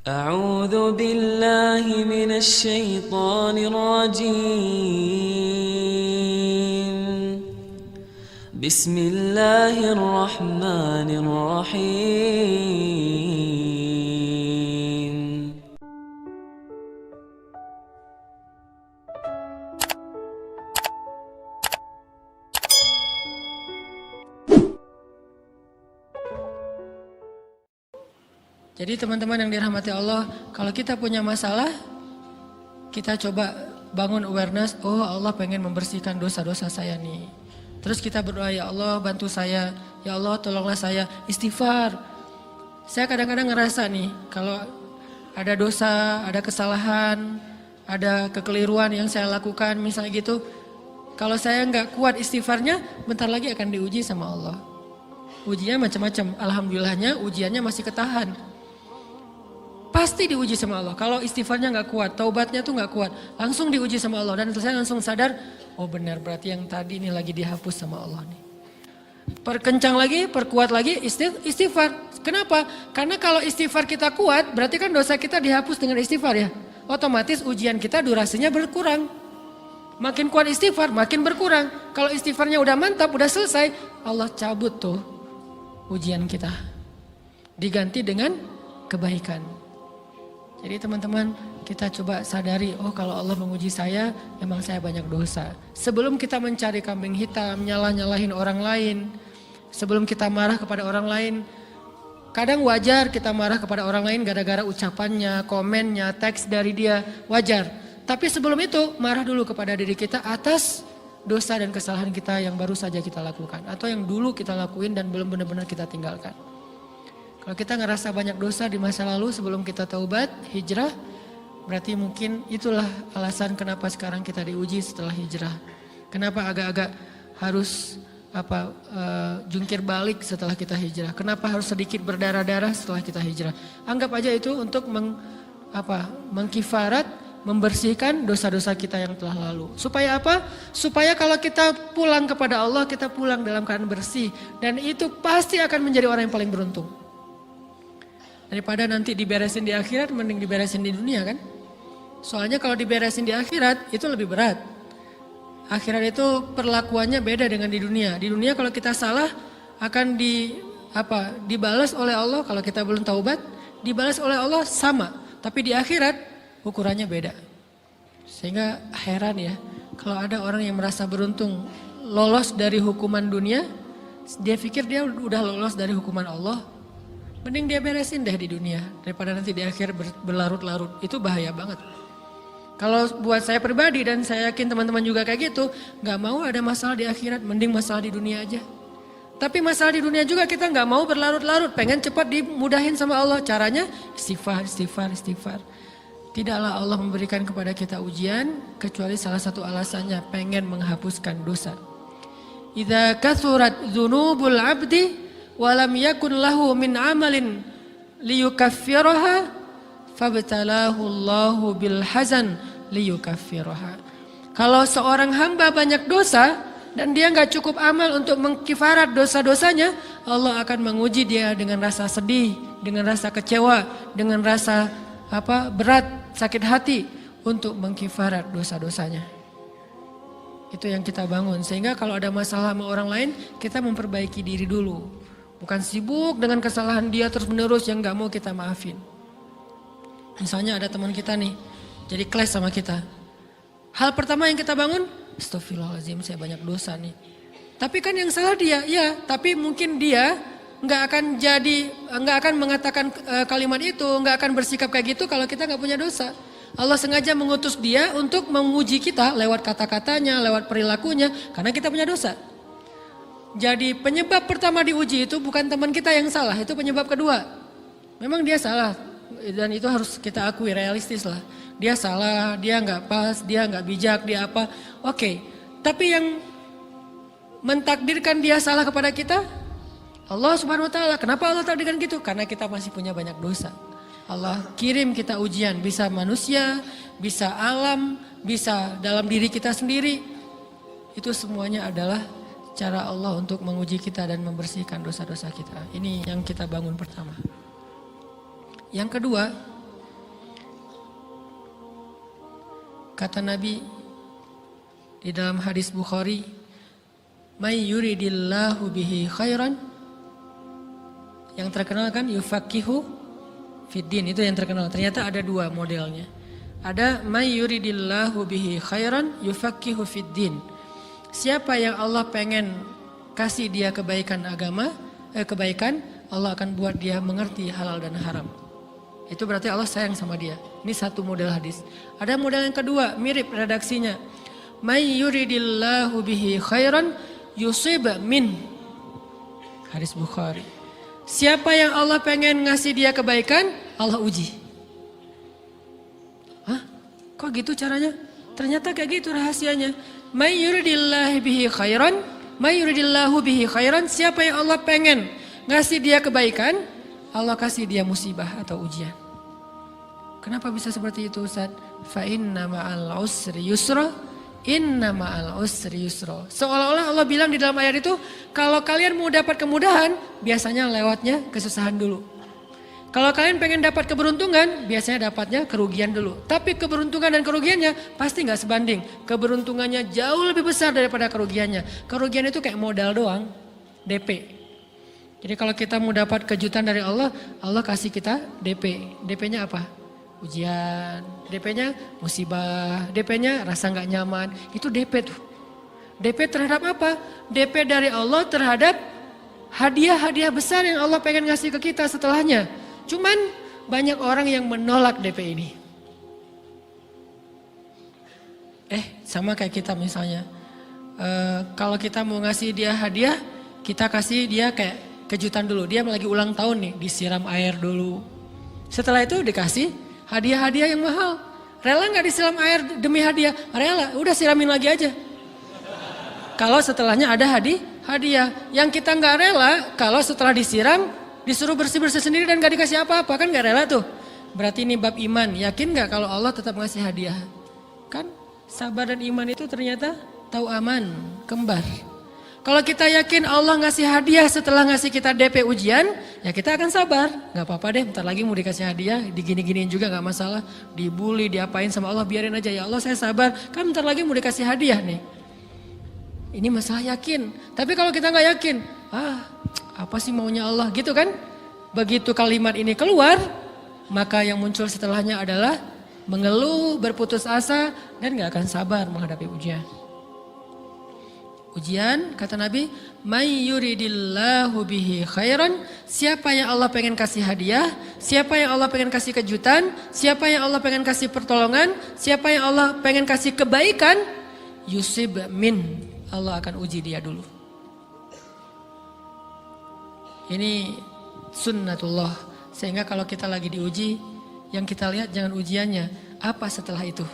أعوذ بالله من الشيطان الرجيم. بسم الله الرحمن الرحيم. Jadi teman-teman yang dirahmati Allah, kalau kita punya masalah, kita coba bangun awareness, oh Allah pengen membersihkan dosa-dosa saya nih. Terus kita berdoa, ya Allah bantu saya, ya Allah tolonglah saya, istighfar. Saya kadang-kadang ngerasa nih, kalau ada dosa, ada kesalahan, ada kekeliruan yang saya lakukan misalnya gitu, kalau saya nggak kuat istighfarnya, bentar lagi akan diuji sama Allah. Ujinya macam-macam, alhamdulillahnya ujiannya masih ketahan. Pasti diuji sama Allah. Kalau istighfarnya nggak kuat, taubatnya tuh nggak kuat, langsung diuji sama Allah. Dan saya langsung sadar, oh benar berarti yang tadi ini lagi dihapus sama Allah nih. Perkencang lagi, perkuat lagi istighfar. Kenapa? Karena kalau istighfar kita kuat, berarti kan dosa kita dihapus dengan istighfar ya. Otomatis ujian kita durasinya berkurang. Makin kuat istighfar, makin berkurang. Kalau istighfarnya udah mantap, udah selesai, Allah cabut tuh ujian kita. Diganti dengan kebaikan. Jadi teman-teman, kita coba sadari, oh kalau Allah menguji saya, memang saya banyak dosa. Sebelum kita mencari kambing hitam, nyalahin orang lain, sebelum kita marah kepada orang lain, kadang wajar kita marah kepada orang lain gara-gara ucapannya, komennya, teks dari dia, wajar. Tapi sebelum itu, marah dulu kepada diri kita atas dosa dan kesalahan kita yang baru saja kita lakukan. Atau yang dulu kita lakuin dan belum benar-benar kita tinggalkan. Kalau kita ngerasa banyak dosa di masa lalu sebelum kita taubat, hijrah, berarti mungkin itulah alasan kenapa sekarang kita diuji setelah hijrah. Kenapa agak-agak harus jungkir balik setelah kita hijrah. Kenapa harus sedikit berdarah-darah setelah kita hijrah. Anggap aja itu untuk mengkifarat, membersihkan dosa-dosa kita yang telah lalu. Supaya apa? Supaya kalau kita pulang kepada Allah, kita pulang dalam keadaan bersih. Dan itu pasti akan menjadi orang yang paling beruntung. Daripada nanti diberesin di akhirat, mending diberesin di dunia kan. Soalnya kalau diberesin di akhirat itu lebih berat. Akhirat itu perlakuannya beda dengan di dunia. Di dunia kalau kita salah akan dibalas oleh Allah. Kalau kita belum taubat, dibalas oleh Allah sama. Tapi di akhirat ukurannya beda. Sehingga heran ya, kalau ada orang yang merasa beruntung lolos dari hukuman dunia, dia pikir dia udah lolos dari hukuman Allah. Mending dia beresin deh di dunia daripada nanti di akhir berlarut-larut. Itu bahaya banget. Kalau buat saya pribadi dan saya yakin teman-teman juga kayak gitu, gak mau ada masalah di akhirat, mending masalah di dunia aja. Tapi masalah di dunia juga kita gak mau berlarut-larut, pengen cepat dimudahin sama Allah. Caranya istighfar. Tidaklah Allah memberikan kepada kita ujian kecuali salah satu alasannya pengen menghapuskan dosa. Idza kathurat dzunubul 'abdi walam yakun lahu min amalin liyukaffiraha fabtalahu Allahu bil hazan liyukaffiraha. Kalau seorang hamba banyak dosa dan dia nggak cukup amal untuk mengkifarat dosa-dosanya, Allah akan menguji dia dengan rasa sedih, dengan rasa kecewa, dengan rasa berat, sakit hati untuk mengkifarat dosa-dosanya. Itu yang kita bangun, sehingga kalau ada masalah sama orang lain, kita memperbaiki diri dulu. Bukan sibuk dengan kesalahan dia terus menerus yang gak mau kita maafin. Misalnya ada teman kita nih, jadi clash sama kita. Hal pertama yang kita bangun, astagfirullahaladzim saya banyak dosa nih. Tapi kan yang salah dia, ya tapi mungkin dia gak akan mengatakan kalimat itu, gak akan bersikap kayak gitu kalau kita gak punya dosa. Allah sengaja mengutus dia untuk menguji kita lewat kata-katanya, lewat perilakunya, karena kita punya dosa. Jadi penyebab pertama diuji itu bukan teman kita yang salah, itu penyebab kedua. Memang dia salah dan itu harus kita akui, realistis lah. Dia salah, dia nggak pas, dia nggak bijak, dia apa. Oke, tapi yang mentakdirkan dia salah kepada kita, Allah Subhanahu Wa Taala. Kenapa Allah takdirkan gitu? Karena kita masih punya banyak dosa. Allah kirim kita ujian, bisa manusia, bisa alam, bisa dalam diri kita sendiri. Itu semuanya adalah cara Allah untuk menguji kita dan membersihkan dosa-dosa kita. Ini yang kita bangun pertama. Yang kedua, Kata Nabi di dalam hadis Bukhari, "May yuridillahu bihi khairan." Yang terkenal kan yufaqihu fiddin, itu yang terkenal. Ternyata ada dua modelnya. Ada may yuridillahu bihi khairan yufaqihu fiddin. Siapa yang Allah pengen kasih dia kebaikan kebaikan, Allah akan buat dia mengerti halal dan haram. Itu berarti Allah sayang sama dia. Ini satu model hadis. Ada model yang kedua, mirip redaksinya. May yuridillahu bihi khairan yusib min. Hadis Bukhari. Siapa yang Allah pengen ngasih dia kebaikan, Allah uji. Hah? Kok gitu caranya? Ternyata kayak gitu rahasianya. May yuridillahu bihi khairan, may yuridillahu bihi khairan. Siapa yang Allah pengen ngasih dia kebaikan, Allah kasih dia musibah atau ujian. Kenapa bisa seperti itu, Ustaz? Fa inna ma'al usri yusra, inna ma'al usri yusra. Seolah-olah Allah bilang di dalam ayat itu, kalau kalian mau dapat kemudahan, biasanya lewatnya kesusahan dulu. Kalau kalian pengen dapat keberuntungan, biasanya dapatnya kerugian dulu. Tapi keberuntungan dan kerugiannya pasti nggak sebanding. Keberuntungannya jauh lebih besar daripada kerugiannya. Kerugian itu kayak modal doang, DP. Jadi kalau kita mau dapat kejutan dari Allah, Allah kasih kita DP. DP-nya apa? Ujian. DP-nya musibah. DP-nya rasa nggak nyaman. Itu DP tuh. DP terhadap apa? DP dari Allah terhadap hadiah-hadiah besar yang Allah pengen ngasih ke kita setelahnya. Cuman banyak orang yang menolak DP ini. Sama kayak kita misalnya. Kalau kita mau ngasih dia hadiah, kita kasih dia kayak kejutan dulu. Dia lagi ulang tahun nih, disiram air dulu. Setelah itu dikasih hadiah-hadiah yang mahal. Rela gak disiram air demi hadiah? Rela, udah siramin lagi aja. Kalau setelahnya ada hadiah. Yang kita gak rela, kalau setelah disiram, disuruh bersih-bersih sendiri dan gak dikasih apa-apa. Kan gak rela tuh. Berarti ini bab iman. Yakin gak kalau Allah tetap ngasih hadiah? Kan sabar dan iman itu ternyata tahu aman, kembar. Kalau kita yakin Allah ngasih hadiah setelah ngasih kita DP ujian, ya kita akan sabar. Gak apa-apa deh, bentar lagi mau dikasih hadiah, digini-giniin juga gak masalah. Dibully, diapain sama Allah, biarin aja. Ya Allah saya sabar, kan bentar lagi mau dikasih hadiah nih. Ini masalah yakin. Tapi kalau kita gak yakin, apa sih maunya Allah gitu kan. Begitu kalimat ini keluar, maka yang muncul setelahnya adalah mengeluh, berputus asa, dan gak akan sabar menghadapi ujian. Ujian, kata Nabi, may yuridillahu bihi khairan. Siapa yang Allah pengen kasih hadiah, siapa yang Allah pengen kasih kejutan, siapa yang Allah pengen kasih pertolongan, siapa yang Allah pengen kasih kebaikan, yusib min. Allah akan uji dia dulu. Ini sunnatullah. Sehingga kalau kita lagi diuji, yang kita lihat jangan ujiannya, apa setelah itu.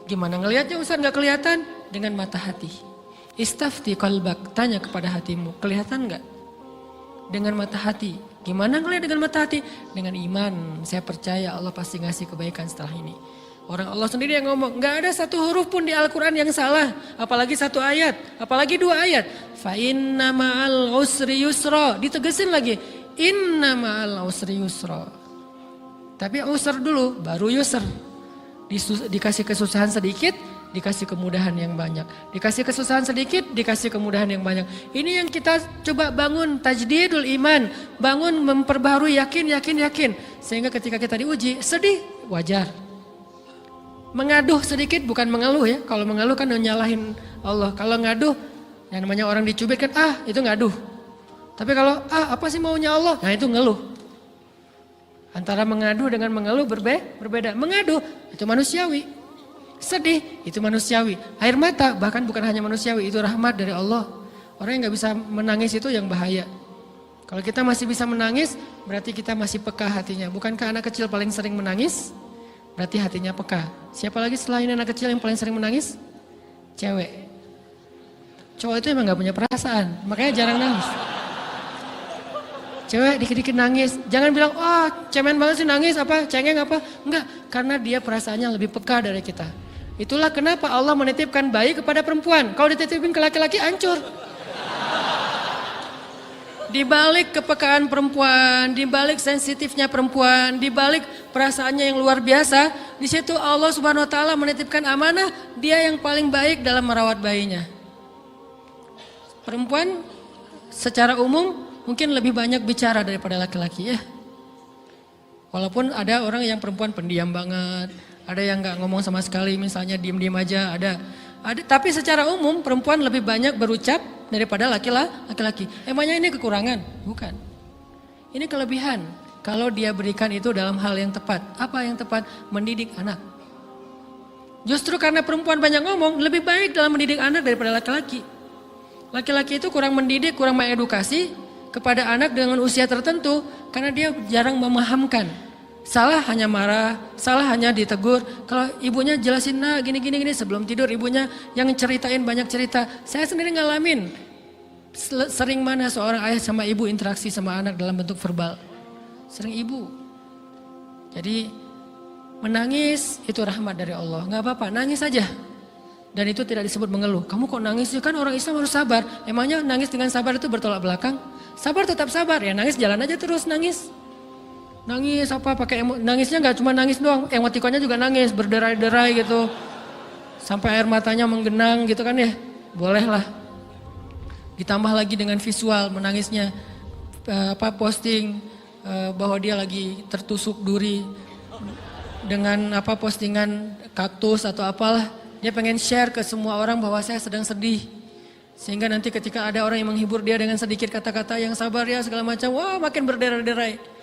Gimana ngelihatnya Ustaz gak kelihatan? Dengan mata hati. Istafti qalbak, tanya kepada hatimu, kelihatan gak? Dengan mata hati. Gimana ngelihat dengan mata hati? Dengan iman, saya percaya Allah pasti ngasih kebaikan setelah ini. Orang Allah sendiri yang ngomong, gak ada satu huruf pun di Al-Quran yang salah. Apalagi satu ayat, apalagi dua ayat. Fa inna ma'al usri yusra, ditegesin lagi. Inna ma'al usri yusra. Tapi usr dulu, baru yusr. Dikasih kesusahan sedikit, dikasih kemudahan yang banyak. Dikasih kesusahan sedikit, dikasih kemudahan yang banyak. Ini yang kita coba bangun tajdidul iman. Bangun memperbaharui yakin. Sehingga ketika kita diuji, sedih, wajar. Mengaduh sedikit bukan mengeluh ya. Kalau mengeluh kan nyalahin Allah. Kalau ngaduh, yang namanya orang dicubit kan, itu ngaduh. Tapi kalau, apa sih maunya Allah? Nah itu ngeluh. Antara mengadu dengan mengeluh berbeda. Mengadu, itu manusiawi. Sedih, itu manusiawi. Air mata bahkan bukan hanya manusiawi, itu rahmat dari Allah. Orang yang gak bisa menangis itu yang bahaya. Kalau kita masih bisa menangis, berarti kita masih peka hatinya. Bukankah anak kecil paling sering menangis? Berarti hatinya peka. Siapa lagi selain anak kecil yang paling sering menangis? Cewek. Cowok itu emang gak punya perasaan, makanya jarang nangis. Cewek dikit-dikit nangis, jangan bilang, cemen banget sih nangis, cengeng apa. Enggak, karena dia perasaannya lebih peka dari kita. Itulah kenapa Allah menitipkan bayi kepada perempuan. Kalau dititipin ke laki-laki hancur. Di balik kepekaan perempuan, di balik sensitifnya perempuan, di balik perasaannya yang luar biasa, di situ Allah Subhanahu wa taala menitipkan amanah, dia yang paling baik dalam merawat bayinya. Perempuan secara umum mungkin lebih banyak bicara daripada laki-laki ya. Walaupun ada orang yang perempuan pendiam banget, ada yang nggak ngomong sama sekali, misalnya diem-diem aja, ada. Tapi secara umum perempuan lebih banyak berucap daripada laki-laki. Emangnya ini kekurangan? Bukan. Ini kelebihan. Kalau dia berikan itu dalam hal yang tepat. Apa yang tepat? Mendidik anak. Justru karena perempuan banyak ngomong, lebih baik dalam mendidik anak daripada laki-laki. Laki-laki itu kurang mendidik, kurang mengedukasi kepada anak dengan usia tertentu karena dia jarang memahamkan. Salah hanya marah, salah hanya ditegur. Kalau ibunya jelasin nah gini sebelum tidur ibunya yang ceritain banyak cerita. Saya sendiri ngalamin sering mana seorang ayah sama ibu interaksi sama anak dalam bentuk verbal. Sering ibu. Jadi menangis itu rahmat dari Allah. Gak apa-apa, nangis saja. Dan itu tidak disebut mengeluh. Kamu kok nangis? Kan orang Islam harus sabar. Emangnya nangis dengan sabar itu bertolak belakang? Sabar tetap sabar. Ya nangis jalan aja terus nangis. Nangis apa pakai nangisnya nggak cuma nangis doang, emotikonnya juga nangis, berderai-derai gitu. Sampai air matanya menggenang gitu kan ya. Boleh lah. Ditambah lagi dengan visual menangisnya posting bahwa dia lagi tertusuk duri dengan postingan kaktus atau apalah. Dia pengen share ke semua orang bahwa saya sedang sedih. Sehingga nanti ketika ada orang yang menghibur dia dengan sedikit kata-kata yang sabar ya segala macam, wah makin berderai-derai.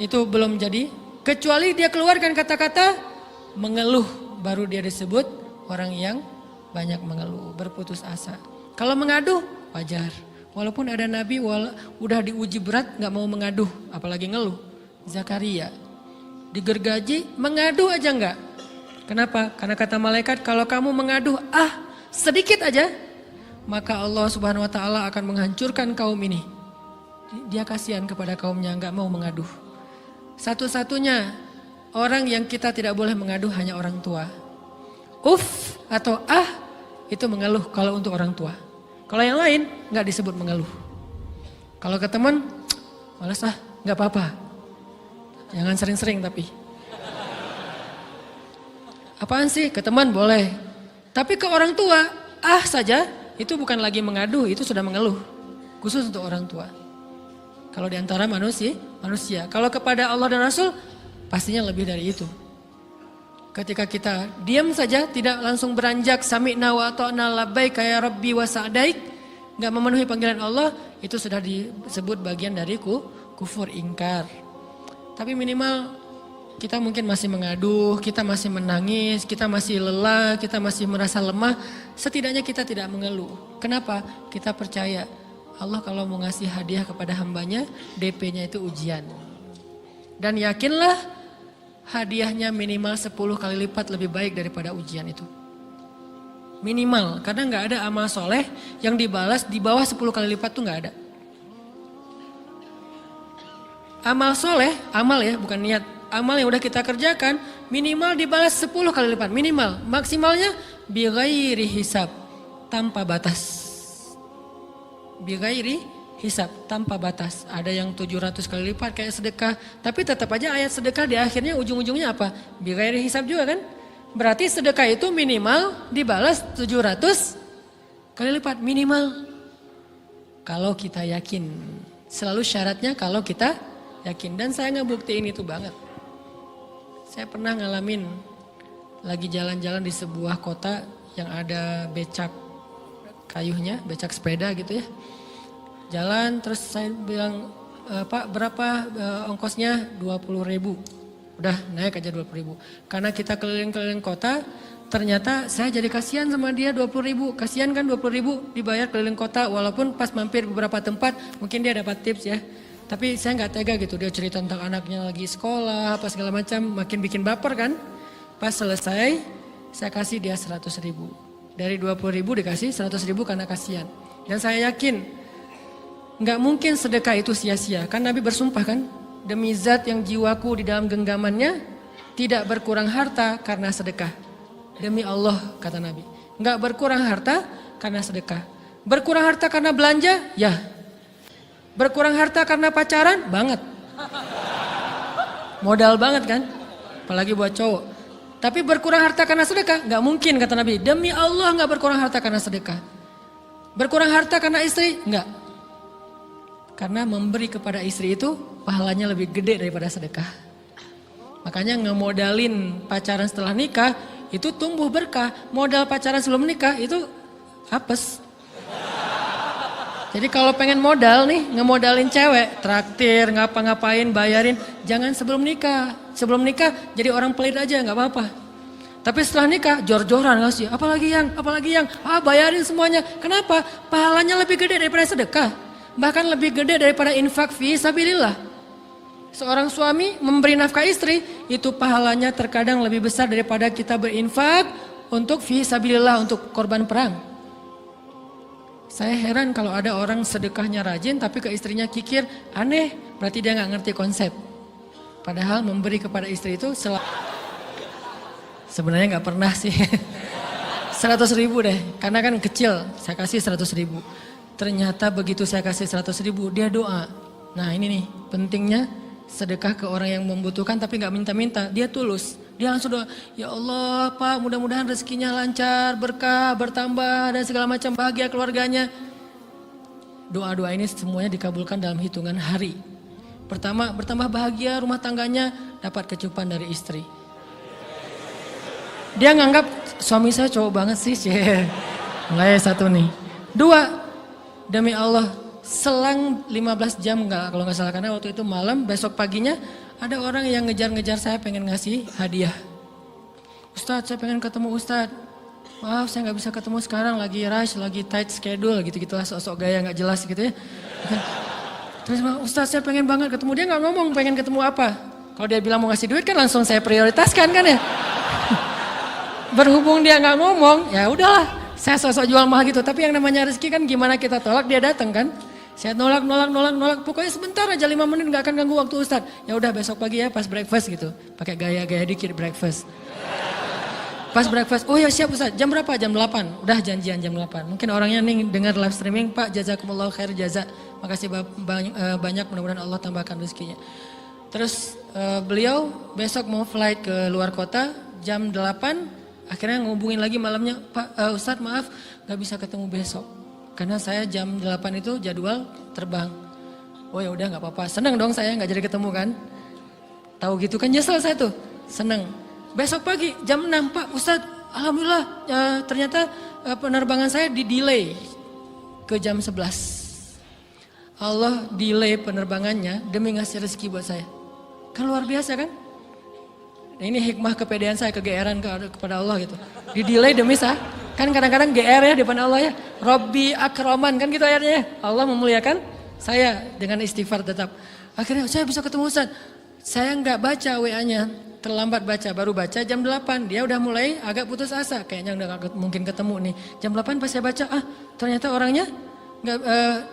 Itu belum jadi, kecuali dia keluarkan kata-kata mengeluh, baru dia disebut orang yang banyak mengeluh, berputus asa. Kalau mengaduh wajar, walaupun ada nabi udah diuji berat gak mau mengaduh, apalagi ngeluh. Zakaria digergaji mengadu aja enggak. Kenapa? Karena kata malaikat kalau kamu mengaduh sedikit aja, maka Allah Subhanahu wa taala akan menghancurkan kaum ini. Dia kasihan kepada kaumnya enggak mau mengaduh. Satu-satunya orang yang kita tidak boleh mengaduh hanya orang tua. Atau itu mengeluh kalau untuk orang tua. Kalau yang lain enggak disebut mengeluh. Kalau ke teman, malas enggak apa-apa. Jangan sering-sering tapi. Apaan sih? Ke teman boleh. Tapi ke orang tua, saja itu bukan lagi mengadu, itu sudah mengeluh. Khusus untuk orang tua. Kalau di antara manusia. Kalau kepada Allah dan Rasul, pastinya lebih dari itu. Ketika kita diam saja, tidak langsung beranjak sami'na wa ata'na labbaik ya rabbi wa sa'daik, enggak memenuhi panggilan Allah, itu sudah disebut bagian dari kufur ingkar. Tapi minimal kita mungkin masih mengaduh, kita masih menangis, kita masih lelah, kita masih merasa lemah. Setidaknya kita tidak mengeluh. Kenapa? Kita percaya Allah kalau mau ngasih hadiah kepada hambanya, DP-nya itu ujian. Dan yakinlah hadiahnya minimal 10 kali lipat lebih baik daripada ujian itu. Minimal, karena gak ada amal soleh yang dibalas di bawah 10 kali lipat tuh gak ada. Amal soleh, amal ya bukan niat. Amal yang udah kita kerjakan minimal dibalas 10 kali lipat. Minimal, maksimalnya bighairi hisab, tanpa batas. Bighairi hisab, tanpa batas. Ada yang 700 kali lipat kayak sedekah. Tapi tetap aja ayat sedekah di akhirnya ujung-ujungnya apa? Bighairi hisab juga kan? Berarti sedekah itu minimal dibalas 700 kali lipat. Minimal. Kalau kita yakin. Selalu syaratnya kalau kita yakin. Dan saya ngebuktiin itu banget. Saya pernah ngalamin lagi jalan-jalan di sebuah kota yang ada becak kayuhnya, becak sepeda gitu ya. Jalan terus saya bilang, Pak berapa ongkosnya? 20.000. Udah naik aja 20.000. Karena kita keliling-keliling kota, ternyata saya jadi kasihan sama dia 20.000. Kasihan kan 20.000 dibayar keliling kota, walaupun pas mampir beberapa tempat mungkin dia dapat tips ya. Tapi saya nggak tega gitu, dia cerita tentang anaknya lagi sekolah, apa segala macam, makin bikin baper kan. Pas selesai, saya kasih dia 100.000. Dari 20.000 dikasih 100.000 karena kasihan. Dan saya yakin, nggak mungkin sedekah itu sia-sia. Kan Nabi bersumpah kan, demi zat yang jiwaku di dalam genggamannya, tidak berkurang harta karena sedekah. Demi Allah kata Nabi, nggak berkurang harta karena sedekah. Berkurang harta karena belanja? Ya. Berkurang harta karena pacaran? Banget. Modal banget kan? Apalagi buat cowok. Tapi berkurang harta karena sedekah? Nggak mungkin kata Nabi. Demi Allah nggak berkurang harta karena sedekah. Berkurang harta karena istri? Nggak. Karena memberi kepada istri itu pahalanya lebih gede daripada sedekah. Makanya ngemodalin pacaran setelah nikah itu tumbuh berkah. Modal pacaran sebelum nikah itu apes. Jadi kalau pengen modal nih, ngemodalin cewek, traktir, ngapa-ngapain, bayarin, jangan sebelum nikah. Sebelum nikah jadi orang pelit aja, nggak apa-apa. Tapi setelah nikah, jor-joran ngasih, apalagi yang, bayarin semuanya. Kenapa? Pahalanya lebih gede daripada sedekah. Bahkan lebih gede daripada infak fi sabilillah. Seorang suami memberi nafkah istri, itu pahalanya terkadang lebih besar daripada kita berinfak untuk fi sabilillah, untuk korban perang. Saya heran kalau ada orang sedekahnya rajin tapi ke istrinya kikir, aneh, berarti dia nggak ngerti konsep. Padahal memberi kepada istri itu sebenarnya nggak pernah sih. 100 ribu deh, karena kan kecil, saya kasih 100 ribu. Ternyata begitu saya kasih 100 ribu, dia doa. Nah ini nih pentingnya sedekah ke orang yang membutuhkan tapi nggak minta-minta, dia tulus. Dia langsung doa, ya Allah Pak mudah-mudahan rezekinya lancar, berkah, bertambah dan segala macam, bahagia keluarganya. Doa-doa ini semuanya dikabulkan dalam hitungan hari. Pertama bertambah bahagia rumah tangganya, dapat kecupan dari istri. Dia nganggap suami saya cowok banget sih. Mulai satu nih. 2, demi Allah selang 15 jam kalau nggak salah, karena waktu itu malam, besok paginya ada orang yang ngejar-ngejar saya pengen ngasih hadiah. Ustadz saya pengen ketemu Ustadz. Maaf saya nggak bisa ketemu sekarang, lagi rush, lagi tight schedule gitu-gitulah, sok-sok gaya nggak jelas gitu ya. Terus Ustadz saya pengen banget ketemu, dia nggak ngomong pengen ketemu apa. Kalau dia bilang mau ngasih duit kan langsung saya prioritaskan kan ya. Berhubung dia nggak ngomong, ya udahlah saya sok-sok jual mahal gitu. Tapi yang namanya rezeki kan gimana kita tolak dia datang kan. Saya nolak. Pokoknya sebentar aja 5 menit nggak akan ganggu waktu Ustadz. Ya udah besok pagi ya pas breakfast gitu. Pakai gaya-gaya dikit breakfast. Pas breakfast, oh ya siap Ustadz. Jam berapa? Jam 8. Udah janjian jam 8. Mungkin orangnya nih dengar live streaming, Pak jazakumullah khair jaza. Makasih banyak, mudah-mudahan Allah tambahkan rezekinya. Terus beliau besok mau flight ke luar kota jam 8. Akhirnya ngubungin lagi malamnya, Pak Ustadz maaf gak bisa ketemu besok. Karena saya jam 8 itu jadwal terbang. Oh ya udah nggak apa-apa. Seneng dong saya nggak jadi ketemu kan. Tahu gitu kan nyesel saya tuh. Seneng. Besok pagi jam 6 Pak Ustadz. Alhamdulillah ternyata penerbangan saya di delay ke jam 11. Allah delay penerbangannya demi ngasih rezeki buat saya. Kan luar biasa kan. Nah, ini hikmah kepedean saya, kegeeran kepada Allah gitu. Di delay demi saya. Kan kadang-kadang GR ya depan Allah ya. Robbi akroman kan gitu ayatnya ya. Allah memuliakan saya dengan istighfar tetap. Akhirnya saya bisa ketemu Ustaz. Saya nggak baca WA-nya. Terlambat baca, baru baca jam 8. Dia udah mulai agak putus asa. Kayaknya udah gak mungkin ketemu nih. Jam 8 pas saya baca, ternyata orangnya nggak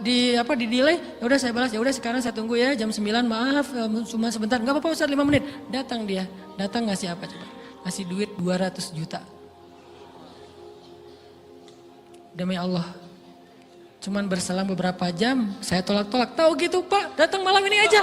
di delay. Ya udah saya balas, ya udah sekarang saya tunggu ya jam 9. Maaf cuma sebentar. Nggak apa-apa Ustaz 5 menit. Datang dia. Datang ngasih apa coba? Ngasih duit 200 juta. Demi Allah, cuman berselang beberapa jam, saya tolak-tolak. Tahu gitu Pak, datang malam ini aja.